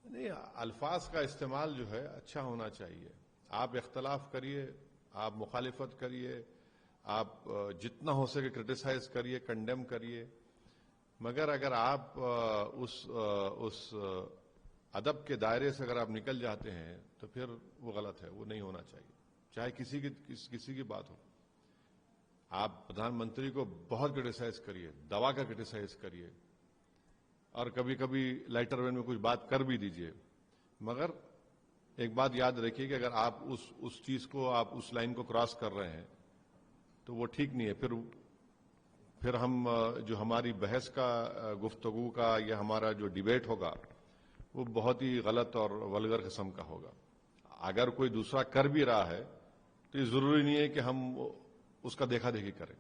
نہیں، الفاظ کا استعمال جو ہے اچھا ہونا چاہیے. آپ اختلاف کریے، آپ مخالفت کریے، آپ جتنا ہو سکے کرٹیسائز کریے، کنڈیم کریے، مگر اگر آپ اس ادب کے دائرے سے اگر آپ نکل جاتے ہیں تو پھر وہ غلط ہے، وہ نہیں ہونا چاہیے، چاہے کسی کی بات ہو. آپ پردھان منتری کو بہت کرٹیسائز کریے، دوا کا کرٹیسائز کریے، اور کبھی کبھی لائٹر وین میں کچھ بات کر بھی دیجئے، مگر ایک بات یاد رکھیے کہ اگر آپ اس چیز کو، آپ اس لائن کو کراس کر رہے ہیں تو وہ ٹھیک نہیں ہے. پھر ہم جو ہماری بحث کا، گفتگو کا، یا ہمارا جو ڈیبیٹ ہوگا وہ بہت ہی غلط اور ولگر قسم کا ہوگا. اگر کوئی دوسرا کر بھی رہا ہے تو یہ ضروری نہیں ہے کہ ہم اس کا دیکھا دیکھی کریں.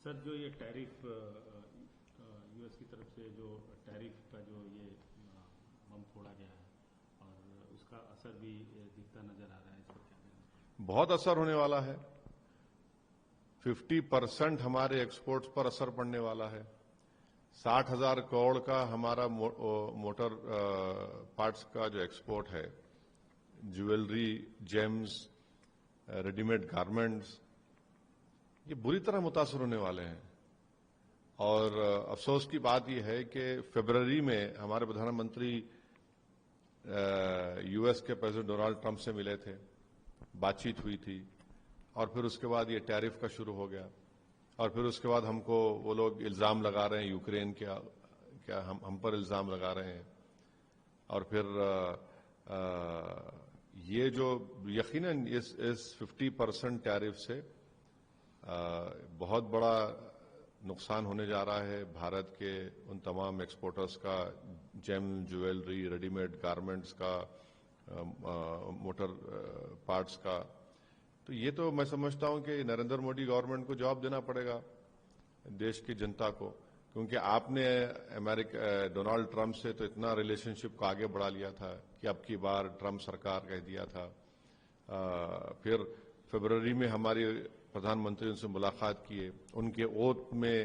سر، جو یہ ٹیرف یو ایس کی طرف سے جو ٹیرف کا جو یہ بم پھوڑا گیا ہے اور اس کا اثر بھی دکھتا نظر آ رہا ہے، اس پر کیا کہنا ہے؟ بہت اثر ہونے والا ہے. 50% ہمارے ایکسپورٹس پر اثر پڑنے والا ہے. 60,000 کروڑ کا ہمارا موٹر پارٹس کا جو ایکسپورٹ ہے، jewellery, James, ready made garments, یہ بری طرح متاثر ہونے والے ہیں. اور افسوس کی بات یہ ہے کہ فروری میں ہمارے پردھان منتری یو ایس کے پریزیڈنٹ ڈونلڈ ٹرمپ سے ملے تھے، بات چیت ہوئی تھی، اور پھر اس کے بعد یہ ٹیرف کا شروع ہو گیا، اور پھر اس کے بعد ہم کو وہ لوگ الزام لگا رہے ہیں، یوکرین کیا ہم پر الزام لگا رہے ہیں. اور پھر یہ جو یقیناً اس 50% ٹیرف سے بہت بڑا نقصان ہونے جا رہا ہے بھارت کے ان تمام ایکسپورٹرز کا، جیم، جیولری، ریڈی میڈ گارمنٹس کا، موٹر پارٹس کا. تو یہ تو میں سمجھتا ہوں کہ نریندر مودی گورنمنٹ کو جواب دینا پڑے گا دیش کی جنتا کو، کیونکہ آپ نے ڈونلڈ ٹرمپ سے تو اتنا ریلیشن شپ کو آگے بڑھا لیا تھا کہ اب کی بار ٹرمپ سرکار کہہ دیا تھا. پھر فروری میں ہماری پردھان منتری ان سے ملاقات کیے، ان کے اوت میں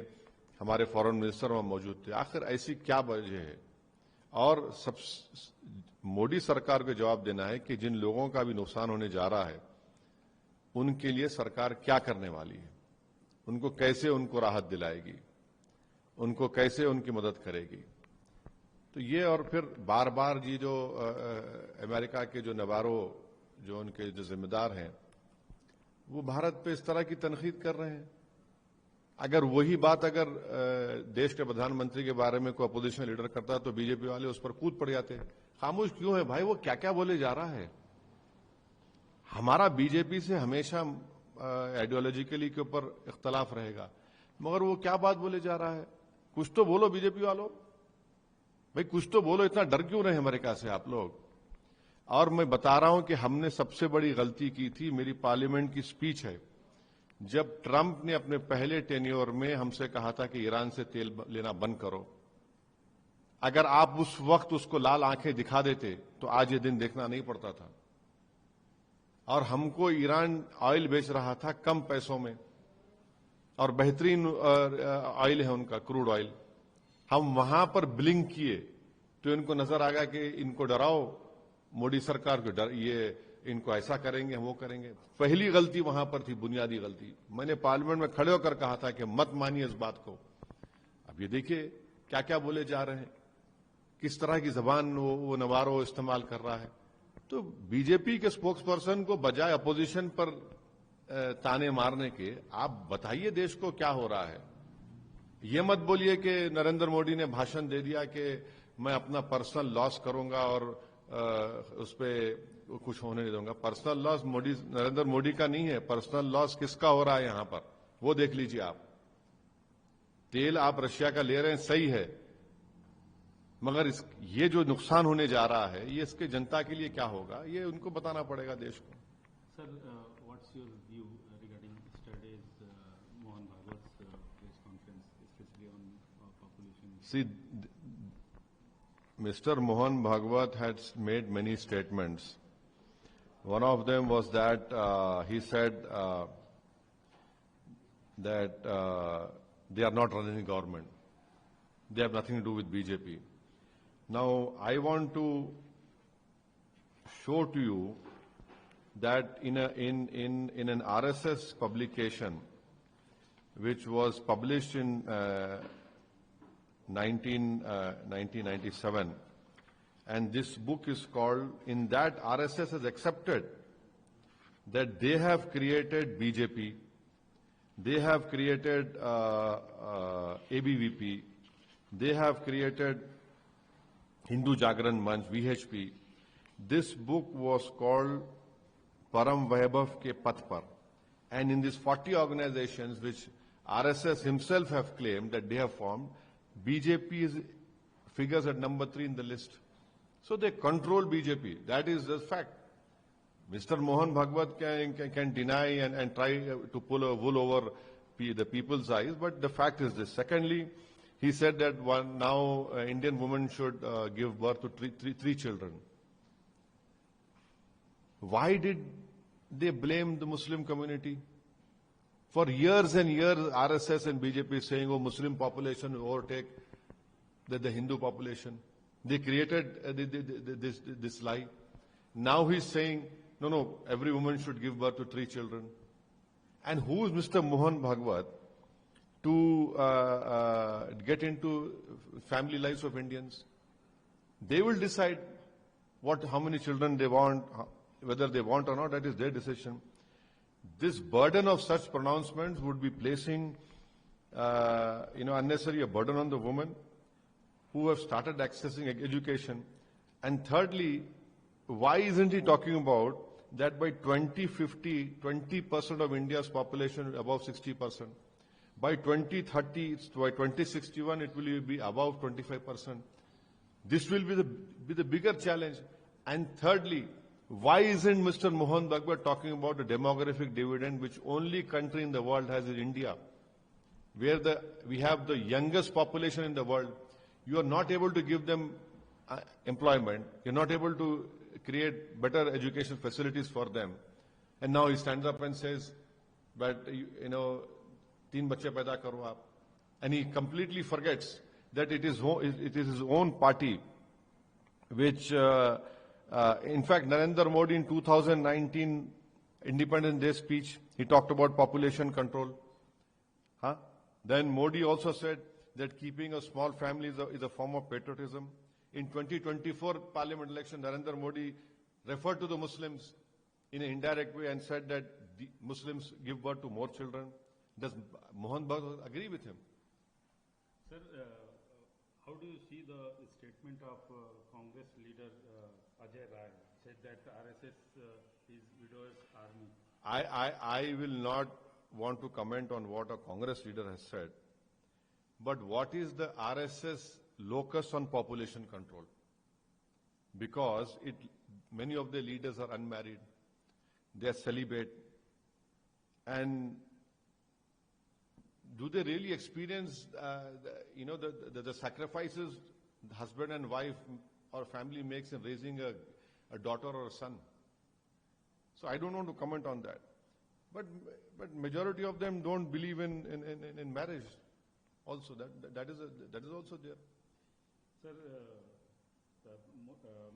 ہمارے فارن منسٹر وہاں موجود تھے. آخر ایسی کیا وجہ ہے؟ اور مودی سرکار کو جواب دینا ہے کہ جن لوگوں کا بھی نقصان ہونے جا رہا ہے ان کے لیے سرکار کیا کرنے والی ہے، ان کو کیسے ان کو راحت دلائے گی، ان کو کیسے ان کی مدد کرے گی. تو یہ، اور پھر بار بار جی جو امریکہ کے جو نوارو، جو ان کے جو ذمہ دار ہیں، وہ بھارت پہ اس طرح کی تنقید کر رہے ہیں. اگر وہی بات اگر دیش کے پردھان منتری کے بارے میں کوئی اپوزیشن لیڈر کرتا تو بی جے پی والے اس پر کود پڑ جاتے. خاموش کیوں ہے بھائی؟ وہ کیا کیا بولے جا رہا ہے. ہمارا بی جے پی سے ہمیشہ آئیڈیالوجیکلی کے اوپر اختلاف رہے گا، مگر وہ کیا بات بولے جا رہا ہے؟ کچھ تو بولو بی جے پی والوں، بھائی کچھ تو بولو. اتنا ڈر کیوں رہے امریکہ سے آپ لوگ؟ اور میں بتا رہا ہوں کہ ہم نے سب سے بڑی غلطی کی تھی. میری پارلیمنٹ کی سپیچ ہے، جب ٹرمپ نے اپنے پہلے ٹینیور میں ہم سے کہا تھا کہ ایران سے تیل لینا بند کرو. اگر آپ اس وقت اس کو لال آنکھیں دکھا دیتے تو آج یہ دن دیکھنا نہیں پڑتا تھا. اور ہم کو ایران آئل بیچ رہا تھا کم پیسوں میں، اور بہترین آئل ہے ان کا، کروڈ آئل. ہم وہاں پر بلنک کیے تو ان کو نظر آ گیا کہ ان کو ڈراؤ، مودی سرکار کو یہ ان کو ایسا کریں گے، ہم وہ کریں گے. پہلی غلطی وہاں پر تھی، بنیادی غلطی. میں نے پارلیمنٹ میں کھڑے ہو کر کہا تھا کہ مت مانیے اس بات کو. اب یہ دیکھیے کیا کیا بولے جا رہے ہیں، کس طرح کی زبان وہ نوارو استعمال کر رہا ہے. تو بی جے پی کے اسپوکس پرسن کو بجائے اپوزیشن پر تانے مارنے کے، آپ بتائیے دیش کو کیا ہو رہا ہے. یہ مت بولیے کہ نریندر مودی نے بھاشن دے دیا کہ میں اپنا پرسنل لاس کروں گا اور اس پہ کچھ ہونے نہیں دوں گا. پرسنل لاس نریندر مودی کا نہیں ہے، پرسنل لاس کس کا ہو رہا ہے یہاں پر وہ دیکھ لیجیے. آپ تیل آپ رشیا کا لے رہے ہیں، صحیح ہے، مگر یہ جو نقصان ہونے جا رہا ہے یہ اس کے جنتا کے لیے کیا ہوگا، یہ ان کو بتانا پڑے گا دیش کو. Sir, what's your view regarding yesterday's Mohan Bhagwat's press conference, especially on population? See, Mr. Mohan Bhagwat had made many statements. One of them was that he said that they are not running government. They have nothing to do with BJP. Now, I want to show to you that in an RSS publication, which was published in 1997, and this book is called, in that RSS has accepted that they have created BJP, they have created ABVP, they have created Hindu Jagran Manch, VHP. This book was called Param Vaibhav Ke Path Par. And in these 40 organizations which RSS himself have claimed that they have formed, BJP figures at number 3 in the list. So they control BJP. That is the fact. Mr. Mohan Bhagwat can deny and try to pull a wool over the people's eyes, but the fact is this. Secondly, he said that now Indian women should give birth to three children. Why did they blame the Muslim community? For years and years, RSS and BJP is saying, oh, Muslim population will overtake the Hindu population. They created this lie. Now he's saying, no, every woman should give birth to 3 children. And who is Mr. Mohan Bhagwat to get into family lives of Indians? They will decide how many children they want, whether they want or not, that is their decision. This burden of such pronouncements would be placing, unnecessary a burden on the women who have started accessing education. And thirdly, why isn't he talking about that by 2050, 20% of India's population above 60%. By 2030, by 2061, it will be above 25%. This will be the bigger challenge. And thirdly, why isn't Mr. Mohan Bhagwat talking about the demographic dividend, which only country in the world has is India, where we have the youngest population in the world. You are not able to give them employment. You're not able to create better education facilities for them. And now he stands up and says, but, 3 bachche paida karo aap. And he completely forgets that it is his own party which, in fact, Narendra Modi in 2019 Independence Day speech, he talked about population control. Then Modi also said that keeping a small family is a form of patriotism. In 2024 Parliament election, Narendra Modi referred to the Muslims in an indirect way and said that the Muslims give birth to more children. Does Mohan Bhagwat agree with him? Sir, how do you see the statement of Congress leader Ajay Rai, said that RSS is widow's army? I will not want to comment on what a Congress leader has said. But what is the RSS locus on population control? Because many of the leaders are unmarried, they are celibate, and do they really experience the sacrifices the husband and wife or family makes in raising a daughter or a son? So I don't want to comment on that. But majority of them don't believe in marriage. Also, that is also there. Sir,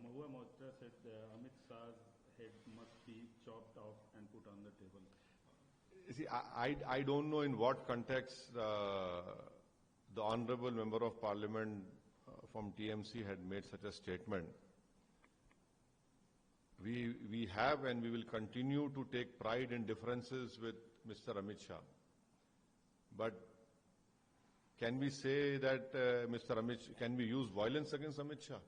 Mahua Moitra said Amit Shah's head must be chopped off and put on the table. See, I don't know in what context the Honorable Member of Parliament from TMC had made such a statement. We have and we will continue to take pride in differences with Mr. Amit Shah. But can we say that can we use violence against Amit Shah?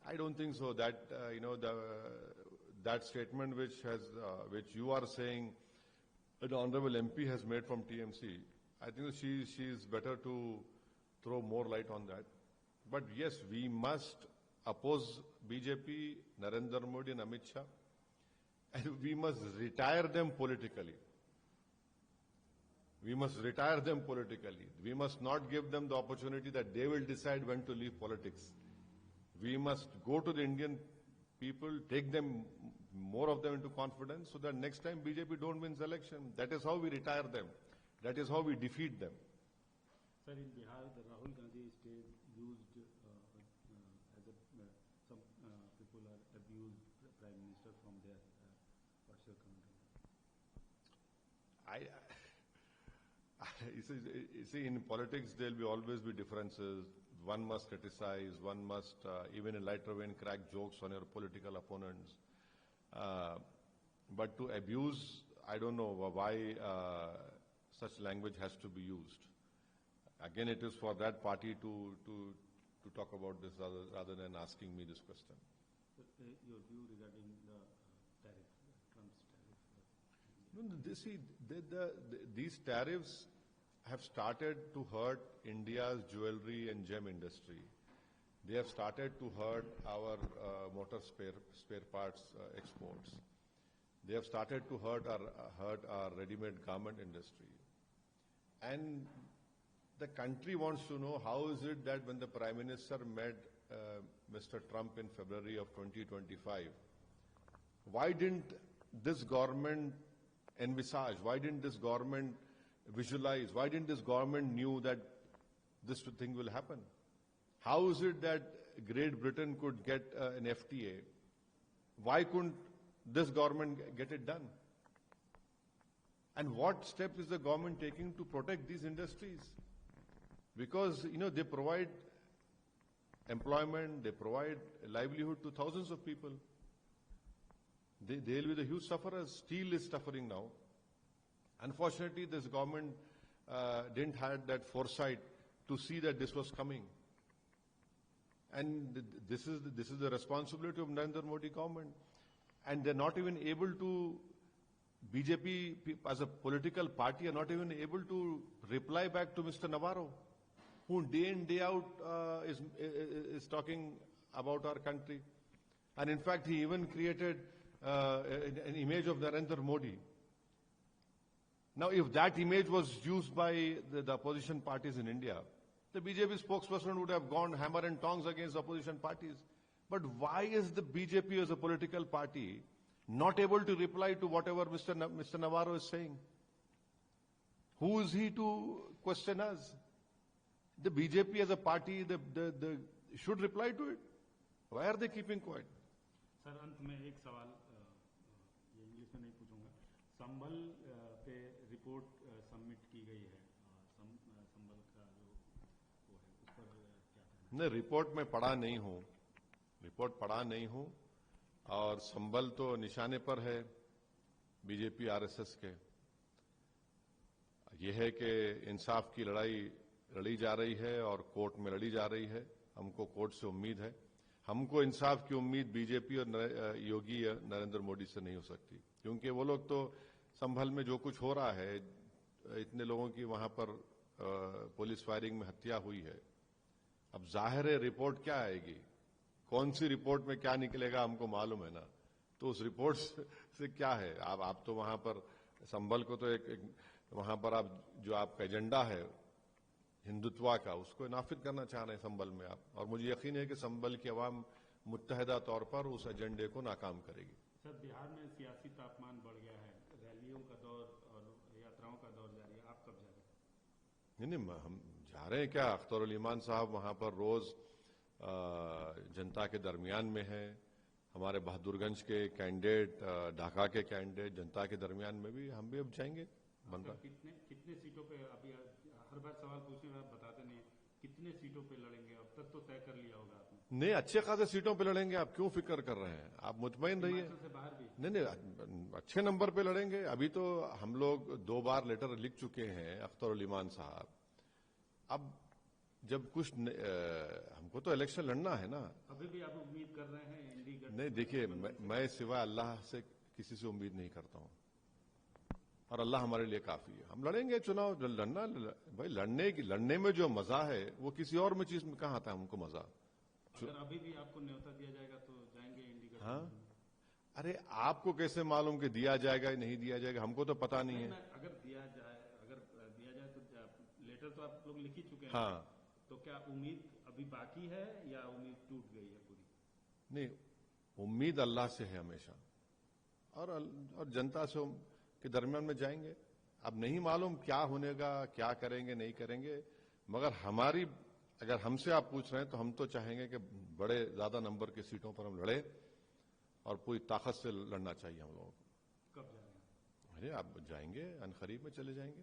I don't think so. That statement which you are saying that the Honorable MP has made from TMC, I think she is better to throw more light on that. But yes, we must oppose BJP, Narendra Modi and Amit Shah, and we must retire them politically. We must retire them politically. We must not give them the opportunity that they will decide when to leave politics. We must go to the Indian people, take them, more of them into confidence, so that next time BJP don't win election. That is how we retire them. That is how we defeat them. Sir, in Bihar, the Rahul Gandhi stage used as some people are abuse Prime Minister from there. What's your comment on that? You see, in politics there will always be differences. One must criticize, one must, even in lighter vein, crack jokes on your political opponents. But to abuse, I don't know why such language has to be used. Again, it is for that party to talk about this rather than asking me this question. But, your view regarding the tariff, Trump's tariff? No, these tariffs have started to hurt India's jewelry and gem industry. They have started to hurt our motor spare parts exports. They have started to hurt our ready-made garment industry. And the country wants to know how is it that when the Prime Minister met Mr. Trump in February of 2025, why didn't this government envisage, why didn't this government visualize, why didn't this government knew that this thing will happen? How is it that Great Britain could get an FTA? Why couldn't this government get it done? And what steps is the government taking to protect these industries? Because, they provide employment, they provide livelihood to thousands of people. They'll be the huge sufferers. Steel is suffering now. Unfortunately, this government didn't have that foresight to see that this was coming. And this is the responsibility of Narendra Modi government. And they're not even able to, BJP as a political party are not even able to reply back to Mr. Navarro, who day in, day out is talking about our country. And in fact, he even created an image of Narendra Modi. Now, if that image was used by the opposition parties in India, the BJP spokesperson would have gone hammer and tongs against opposition parties. But why is the BJP as a political party not able to reply to whatever Mr. Navarro is saying? Who is he to question us? The BJP as a party should reply to it. Why are they keeping quiet? Sir, अंत में एक सवाल, ये English में नहीं पूछूंगा। संभल पे report submit की गई है, संभल का जो वो है उस पर क्या कहना? नहीं, रिपोर्ट में पढ़ा नहीं हूं और संभल तो निशाने पर है बीजेपी आरएसएस के। यह है कि इंसाफ की लड़ाई लड़ी जा रही है और कोर्ट में लड़ी जा रही है। हमको कोर्ट से उम्मीद है। हमको इंसाफ की उम्मीद बीजेपी और योगी नरेंद्र मोदी से नहीं हो सकती, क्योंकि वो लोग तो संभल में जो कुछ हो रहा है, इतने लोगों की वहां पर पुलिस फायरिंग में हत्या हुई है। अब जाहिर है रिपोर्ट क्या आएगी, कौन सी रिपोर्ट में क्या निकलेगा हमको मालूम है ना। तो उस रिपोर्ट से क्या है, आप तो वहां पर संभल को तो एक वहां पर आप जो आपका एजेंडा है हिंदुत्व का, उसको नाफिज करना चाह रहे हैं संभल में आप, और मुझे यकीन है कि संभल की आवाम मुत्तहिदा तौर पर उस एजेंडे को नाकाम करेगी। सर, बिहार में सियासी तापमान बढ़ गया है, रैलियों का दौर और यात्राओं का दौर जारी है, आप कब जा रहे हैं? नहीं, हम जा रहे हैं क्या? अख्तरुल ईमान साहब वहां पर रोज जनता के दरमियान में है। हमारे बहादुरगंज के कैंडिडेट, ढाका के कैंडिडेट जनता के दरमियान में भी हम भी अब जाएंगे। कितने सीटों पे, अभी हर बार सवाल पूछने में आप बताते नहीं, कितने सीटों पे लड़ेंगे? अब तक तो तय कर लिया होगा आपने। नहीं, अच्छे खासे सीटों पे लड़ेंगे, आप क्यों फिक्र कर रहे हैं? आप मुतमईन रहिए। से बाहर भी नहीं, अच्छे नंबर पे लड़ेंगे। अभी तो हम लोग 2 बार लेटर लिख चुके हैं अख्तरुल ईमान साहब। अब जब कुछ हमको तो इलेक्शन लड़ना है ना। अभी भी आप उम्मीद कर रहे हैं इंडी? नहीं, देखिए, मैं सिवाय अल्लाह से किसी से उम्मीद नहीं करता हूं, और अल्लाह हमारे लिए काफी है। हम लड़ेंगे चुनाव। लड़ना भाई, लड़ने में जो मजा है वो किसी और में चीज में कहां आता है हमको मजा। अगर अभी भी आपको न्योता दिया जाएगा तो जाएंगे इंडी? हाँ, अरे आपको कैसे मालूम कि दिया जाएगा या नहीं दिया जाएगा? हमको तो पता नहीं है। अगर दिया जाए तो लेटर तो आप लोग लिख ही चुके हैं। हाँ, तो क्या उम्मीद अभी बाकी है या उम्मीद टूट गई है पूरी? नहीं, उम्मीद अल्लाह से है हमेशा, और जनता से के दरमियान में जाएंगे। अब नहीं मालूम क्या होने का, क्या करेंगे नहीं करेंगे, मगर अगर हमसे आप पूछ रहे हैं तो हम तो चाहेंगे कि बड़े ज्यादा नंबर की सीटों पर हम लड़े اور پوری طاقت سے لڑنا چاہیے ہم لوگوں کو. کب جا رہے ہیں؟ ارے آپ جائیں گے، عنقریب میں چلے جائیں گے.